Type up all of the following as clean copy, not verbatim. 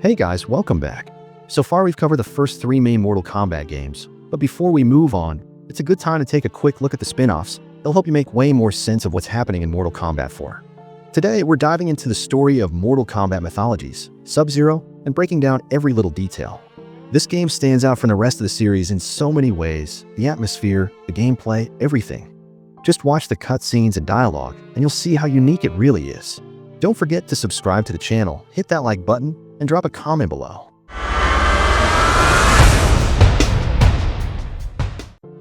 Hey guys, welcome back. So far we've covered the first 3 main Mortal Kombat games, but before we move on, it's a good time to take a quick look at the spin-offs. They'll help you make way more sense of what's happening in Mortal Kombat 4. Today we're diving into the story of Mortal Kombat Mythologies, Sub-Zero, and breaking down every little detail. This game stands out from the rest of the series in so many ways: the atmosphere, the gameplay, everything. Just watch the cutscenes and dialogue, and you'll see how unique it really is. Don't forget to subscribe to the channel, hit that like button, and drop a comment below.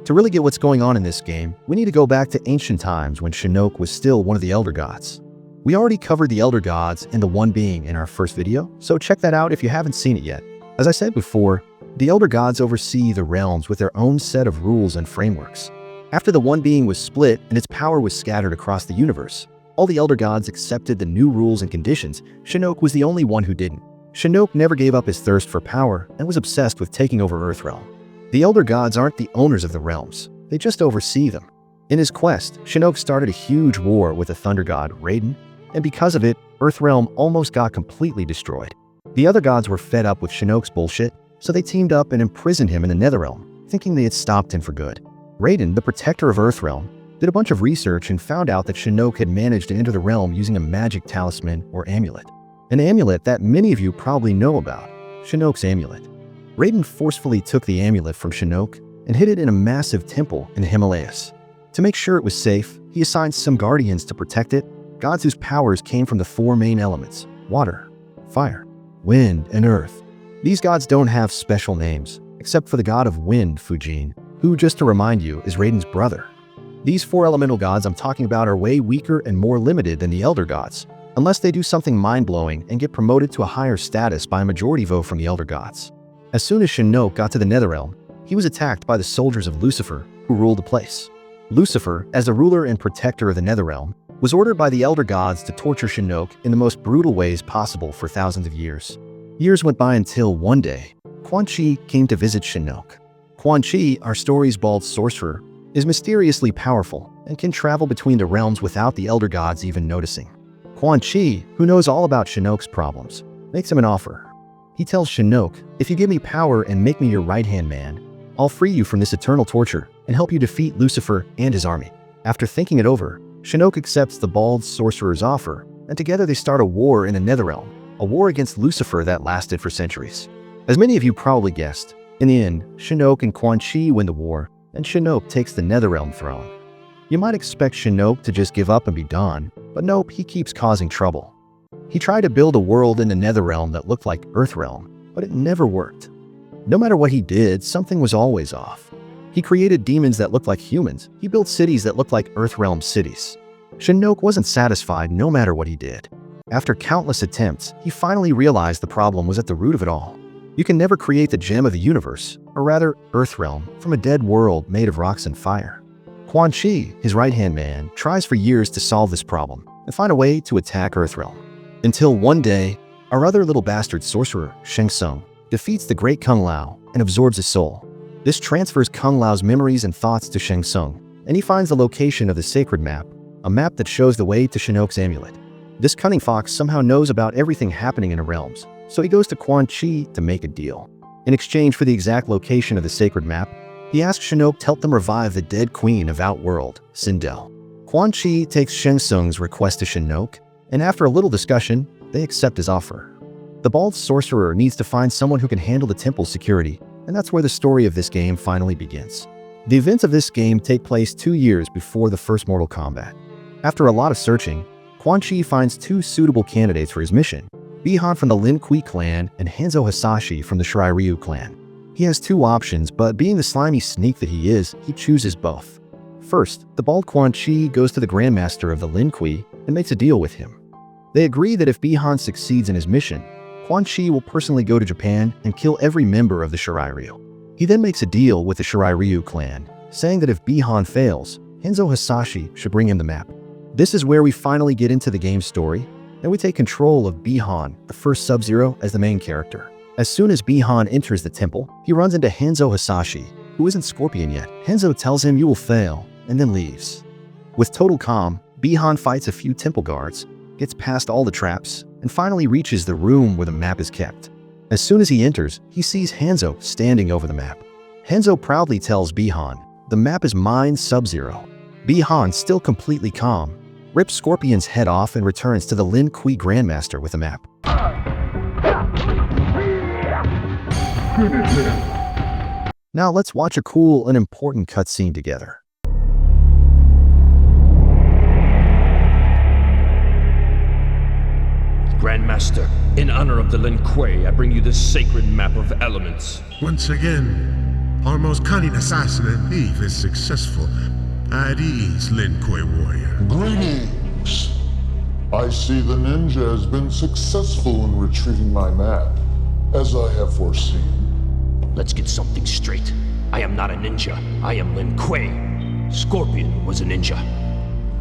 To really get what's going on in this game, we need to go back to ancient times when Shinnok was still one of the Elder Gods. We already covered the Elder Gods and the One Being in our first video, so check that out if you haven't seen it yet. As I said before, the Elder Gods oversee the realms with their own set of rules and frameworks. After the One Being was split and its power was scattered across the universe, all the Elder Gods accepted the new rules and conditions. Shinnok was the only one who didn't. Shinnok never gave up his thirst for power and was obsessed with taking over Earthrealm. The Elder Gods aren't the owners of the realms, they just oversee them. In his quest, Shinnok started a huge war with the Thunder God, Raiden, and because of it, Earthrealm almost got completely destroyed. The other gods were fed up with Shinnok's bullshit, so they teamed up and imprisoned him in the Netherrealm, thinking they had stopped him for good. Raiden, the protector of Earthrealm, did a bunch of research and found out that Shinnok had managed to enter the realm using a magic talisman or amulet. An amulet that many of you probably know about, Shinnok's amulet. Raiden forcefully took the amulet from Shinnok and hid it in a massive temple in the Himalayas. To make sure it was safe, he assigned some guardians to protect it, gods whose powers came from the 4 main elements: water, fire, wind, and earth. These gods don't have special names, except for the god of wind, Fujin, who, just to remind you, is Raiden's brother. These 4 elemental gods I'm talking about are way weaker and more limited than the Elder Gods, unless they do something mind-blowing and get promoted to a higher status by a majority vote from the Elder Gods. As soon as Shinnok got to the Netherrealm, he was attacked by the soldiers of Lucifer, who ruled the place. Lucifer, as the ruler and protector of the Netherrealm, was ordered by the Elder Gods to torture Shinnok in the most brutal ways possible for thousands of years. Years went by until one day, Quan Chi came to visit Shinnok. Quan Chi, our story's bald sorcerer, is mysteriously powerful and can travel between the realms without the Elder Gods even noticing. Quan Chi, who knows all about Shinnok's problems, makes him an offer. He tells Shinnok, "If you give me power and make me your right-hand man, I'll free you from this eternal torture and help you defeat Lucifer and his army." After thinking it over, Shinnok accepts the bald sorcerer's offer, and together they start a war in the Netherrealm, a war against Lucifer that lasted for centuries. As many of you probably guessed, in the end, Shinnok and Quan Chi win the war, and Shinnok takes the Netherrealm throne. You might expect Shinnok to just give up and be done, but nope, he keeps causing trouble. He tried to build a world in the Netherrealm that looked like Earthrealm, but it never worked. No matter what he did, something was always off. He created demons that looked like humans. He built cities that looked like Earthrealm cities. Shinnok wasn't satisfied no matter what he did. After countless attempts, he finally realized the problem was at the root of it all. You can never create the gem of the universe, or rather, Earthrealm, from a dead world made of rocks and fire. Quan Chi, his right-hand man, tries for years to solve this problem and find a way to attack Earthrealm. Until one day, our other little bastard sorcerer, Shang Tsung, defeats the great Kung Lao and absorbs his soul. This transfers Kung Lao's memories and thoughts to Shang Tsung, and he finds the location of the sacred map, a map that shows the way to Shinnok's amulet. This cunning fox somehow knows about everything happening in the realms, so he goes to Quan Chi to make a deal. In exchange for the exact location of the sacred map, he asks Shinnok to help them revive the dead queen of Outworld, Sindel. Quan Chi takes Shang Tsung's request to Shinnok, and after a little discussion, they accept his offer. The bald sorcerer needs to find someone who can handle the temple's security, and that's where the story of this game finally begins. The events of this game take place 2 years before the first Mortal Kombat. After a lot of searching, Quan Chi finds 2 suitable candidates for his mission: Bi-Han from the Lin Kuei clan and Hanzo Hasashi from the Shirai Ryu clan. He has 2 options, but being the slimy sneak that he is, he chooses both. First, the bald Quan Chi goes to the Grandmaster of the Lin Kuei and makes a deal with him. They agree that if Bi-Han succeeds in his mission, Quan Chi will personally go to Japan and kill every member of the Shirai Ryu. He then makes a deal with the Shirai Ryu clan, saying that if Bi-Han fails, Hanzo Hasashi should bring him the map. This is where we finally get into the game's story, and we take control of Bi-Han, the first Sub-Zero, as the main character. As soon as Bi-Han enters the temple, he runs into Hanzo Hasashi, who isn't Scorpion yet. Hanzo tells him you will fail, and then leaves. With total calm, Bi-Han fights a few temple guards, gets past all the traps, and finally reaches the room where the map is kept. As soon as he enters, he sees Hanzo standing over the map. Hanzo proudly tells Bi-Han, "The map is mine, Sub-Zero." Bi-Han, still completely calm, rips Scorpion's head off and returns to the Lin Kuei Grandmaster with the map. Now let's watch a cool and important cutscene together. Grandmaster, in honor of the Lin Kuei, I bring you this sacred map of elements. Once again, our most cunning assassin and thief is successful. At ease, Lin Kuei warrior. Greetings! I see the ninja has been successful in retrieving my map, as I have foreseen. Let's get something straight. I am not a ninja. I am Lin Kuei. Scorpion was a ninja.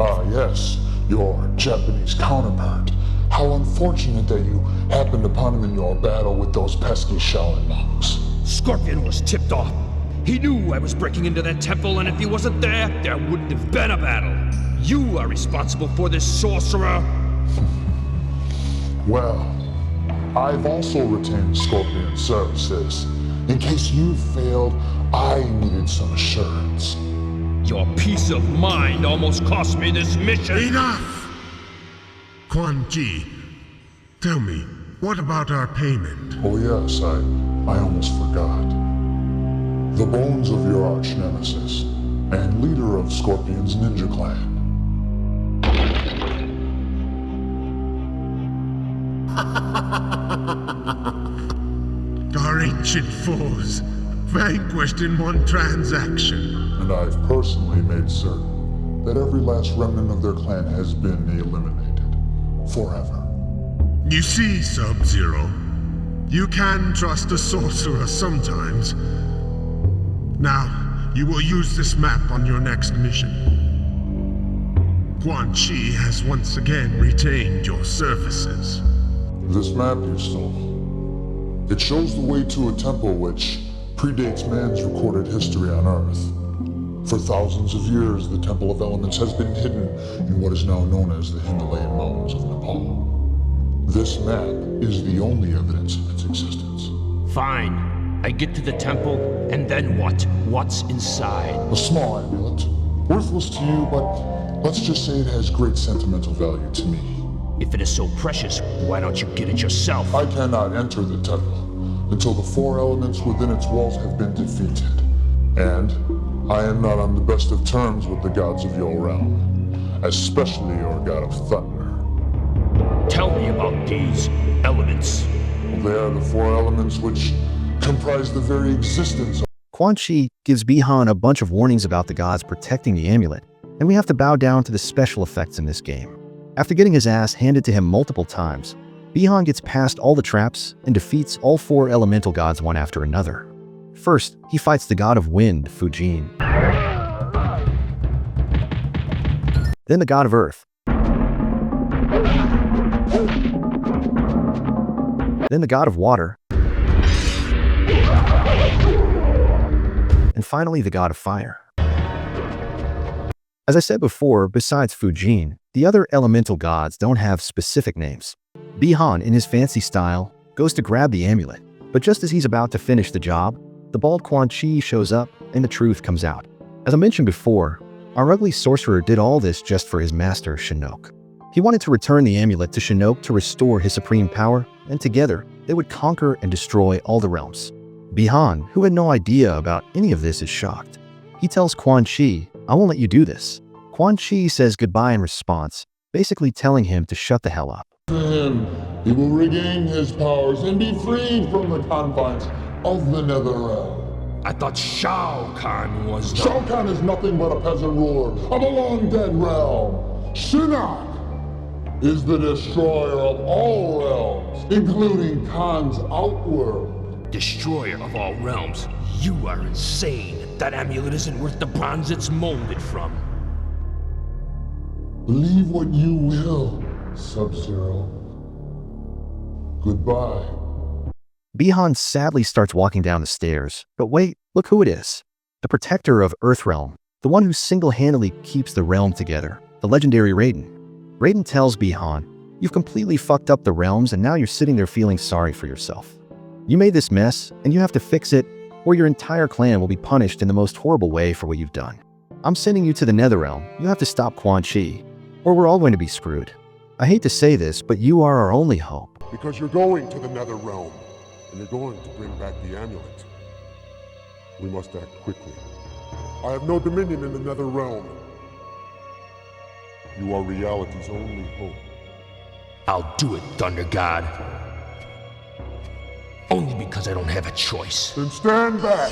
Ah yes, your Japanese counterpart. How unfortunate that you happened upon him in your battle with those pesky Shaolin monks. Scorpion was tipped off. He knew I was breaking into that temple, and if he wasn't there, there wouldn't have been a battle. You are responsible for this, sorcerer. Well, I've also retained Scorpion's services. In case you failed, I needed some assurance. Your peace of mind almost cost me this mission. Enough! Quan Chi, tell me, what about our payment? Oh yes, I almost forgot. The bones of your arch nemesis, and leader of Scorpion's ninja clan. Our ancient foes, vanquished in one transaction. And I've personally made certain that every last remnant of their clan has been eliminated. Forever. You see, Sub-Zero, you can trust a sorcerer sometimes. Now, you will use this map on your next mission. Quan Chi has once again retained your services. This map you stole. It shows the way to a temple which predates man's recorded history on Earth. For thousands of years, the Temple of Elements has been hidden in what is now known as the Himalayan Mountains of Nepal. This map is the only evidence of its existence. Fine. I get to the temple, and then what? What's inside? A small amulet. Worthless to you, but let's just say it has great sentimental value to me. If it is so precious, why don't you get it yourself? I cannot enter the temple until the 4 elements within its walls have been defeated. And I am not on the best of terms with the gods of your realm, especially your god of thunder. Tell me about these elements. They are the 4 elements which comprise the very existence of... Quan Chi gives Bi-Han a bunch of warnings about the gods protecting the amulet, and we have to bow down to the special effects in this game. After getting his ass handed to him multiple times, Bi-Han gets past all the traps and defeats all 4 elemental gods one after another. First, he fights the god of wind, Fujin. Then the god of earth. Then the god of water. And finally, the god of fire. As I said before, besides Fujin, the other elemental gods don't have specific names. Bi-Han, in his fancy style, goes to grab the amulet, but just as he's about to finish the job, the bald Quan Chi shows up and the truth comes out. As I mentioned before, our ugly sorcerer did all this just for his master, Shinnok. He wanted to return the amulet to Shinnok to restore his supreme power, and together, they would conquer and destroy all the realms. Bi-Han, who had no idea about any of this, is shocked. He tells Quan Chi, "I won't let you do this." Quan Chi says goodbye in response, basically telling him to shut the hell up. To him, he will regain his powers and be freed from the confines of the Nether Realm. I thought Shao Kahn was the... Shao Kahn is nothing but a peasant ruler of a long-dead realm. Shinnok is the destroyer of all realms, including Khan's outworld. Destroyer of all realms. You are insane. That amulet isn't worth the bronze it's molded from. Believe what you will, Sub-Zero. Goodbye. Bi-Han sadly starts walking down the stairs, but wait, look who it is. The protector of Earthrealm, the one who single-handedly keeps the realm together, the legendary Raiden. Raiden tells Bi-Han, "You've completely fucked up the realms and now you're sitting there feeling sorry for yourself." You made this mess, and you have to fix it, or your entire clan will be punished in the most horrible way for what you've done. I'm sending you to the Netherrealm. You have to stop Quan Chi, or we're all going to be screwed. I hate to say this, but you are our only hope. Because you're going to the Netherrealm, and you're going to bring back the amulet. We must act quickly. I have no dominion in the Netherrealm. You are reality's only hope. I'll do it, Thunder God. Only because I don't have a choice. Then stand back!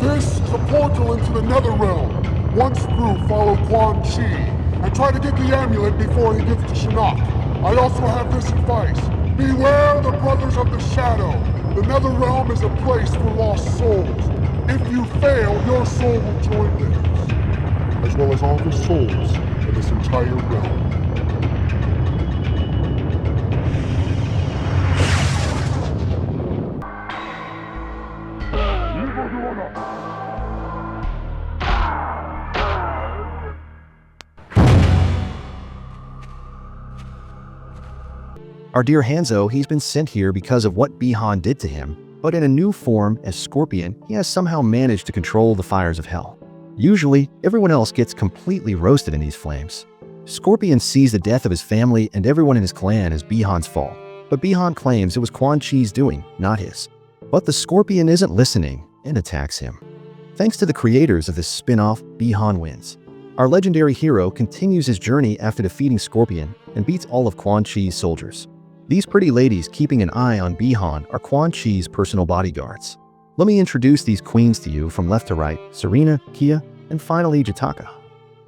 This is a portal into the Netherrealm. Once through, follow Quan Chi, and try to get the amulet before he gets to Shinnok. I also have this advice. Beware the Brothers of the Shadow. The Netherrealm is a place for lost souls. If you fail, your soul will join theirs, as well as all the souls in this entire realm. Our dear Hanzo, he's been sent here because of what Bi-Han did to him, but in a new form as Scorpion, he has somehow managed to control the fires of hell. Usually, everyone else gets completely roasted in these flames. Scorpion sees the death of his family and everyone in his clan as Bi-Han's fault, but Bi-Han claims it was Quan Chi's doing, not his. But the Scorpion isn't listening and attacks him. Thanks to the creators of this spin-off, Bi-Han wins. Our legendary hero continues his journey after defeating Scorpion and beats all of Quan Chi's soldiers. These pretty ladies keeping an eye on Bi-Han are Quan Chi's personal bodyguards. Let me introduce these queens to you from left to right, Serena, Kia, and finally Jataka.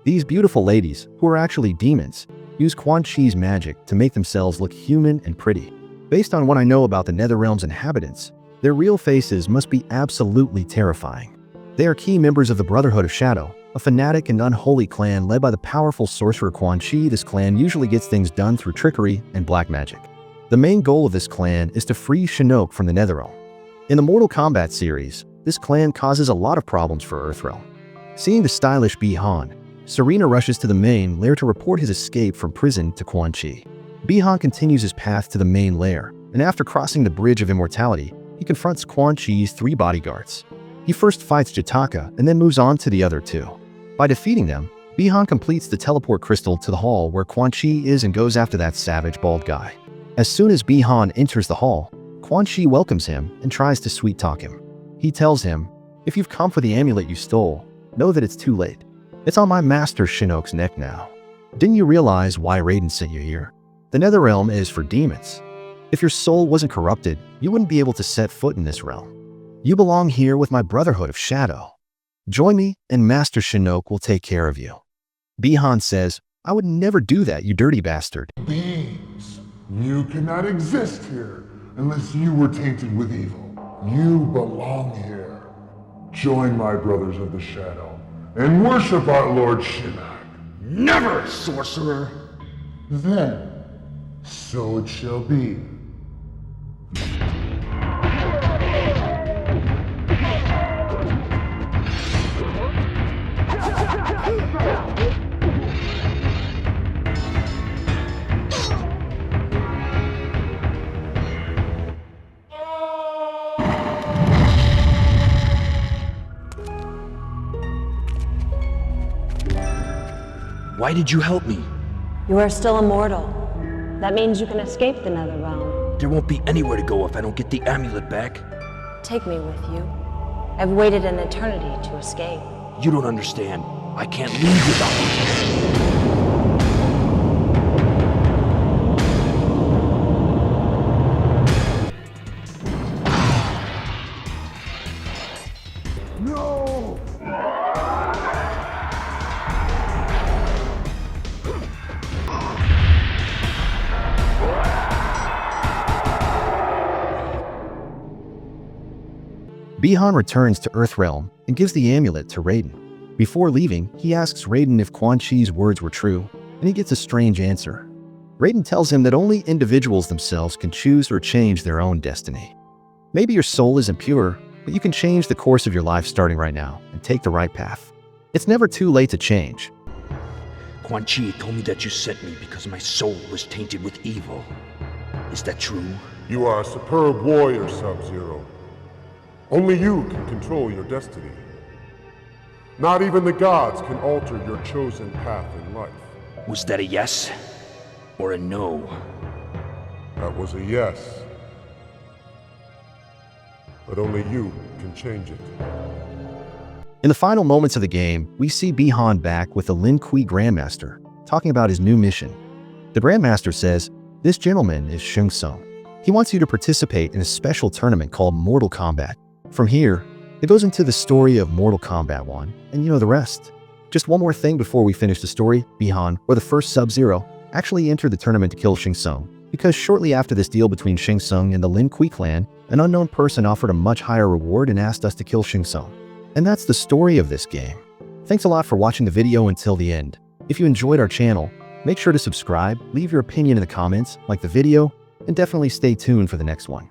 These beautiful ladies, who are actually demons, use Quan Chi's magic to make themselves look human and pretty. Based on what I know about the Netherrealm's inhabitants, their real faces must be absolutely terrifying. They are key members of the Brotherhood of Shadow, a fanatic and unholy clan led by the powerful sorcerer Quan Chi. This clan usually gets things done through trickery and black magic. The main goal of this clan is to free Shinnok from the Netherrealm. In the Mortal Kombat series, this clan causes a lot of problems for Earthrealm. Seeing the stylish Bi-Han, Serena rushes to the main lair to report his escape from prison to Quan Chi. Bi-Han continues his path to the main lair, and after crossing the Bridge of Immortality, he confronts Quan Chi's 3 bodyguards. He first fights Jataka and then moves on to the other 2. By defeating them, Bi-Han completes the teleport crystal to the hall where Quan Chi is and goes after that savage bald guy. As soon as Bi-Han enters the hall, Quan Chi welcomes him and tries to sweet-talk him. He tells him, "If you've come for the amulet you stole, know that it's too late. It's on my master Shinnok's neck now. Didn't you realize why Raiden sent you here? The Netherrealm is for demons. If your soul wasn't corrupted, you wouldn't be able to set foot in this realm. You belong here with my Brotherhood of Shadow. Join me and Master Shinnok will take care of you." Bi-Han says, "I would never do that, you dirty bastard." Beings, you cannot exist here unless you were tainted with evil. You belong here. Join my Brothers of the Shadow and worship our Lord Shinnok. Never, sorcerer! Then, so it shall be. Why did you help me? You are still immortal. That means you can escape the Netherrealm. There won't be anywhere to go if I don't get the amulet back. Take me with you. I've waited an eternity to escape. You don't understand. I can't leave without you. Bi-Han returns to Earthrealm and gives the amulet to Raiden. Before leaving, he asks Raiden if Quan Chi's words were true, and he gets a strange answer. Raiden tells him that only individuals themselves can choose or change their own destiny. Maybe your soul isn't pure, but you can change the course of your life starting right now and take the right path. It's never too late to change. Quan Chi told me that you sent me because my soul was tainted with evil. Is that true? You are a superb warrior, Sub-Zero. Only you can control your destiny. Not even the gods can alter your chosen path in life. Was that a yes? Or a no? That was a yes. But only you can change it. In the final moments of the game, we see Bi-Han back with the Lin Kuei Grandmaster, talking about his new mission. The Grandmaster says, "This gentleman is Shang Tsung. He wants you to participate in a special tournament called Mortal Kombat. From here, it goes into the story of Mortal Kombat 1, and you know the rest." Just one more thing before we finish the story, Bi-Han, or the first Sub-Zero, actually entered the tournament to kill Shang Tsung, because shortly after this deal between Shang Tsung and the Lin Kuei clan, an unknown person offered a much higher reward and asked us to kill Shang Tsung. And that's the story of this game. Thanks a lot for watching the video until the end. If you enjoyed our channel, make sure to subscribe, leave your opinion in the comments, like the video, and definitely stay tuned for the next one.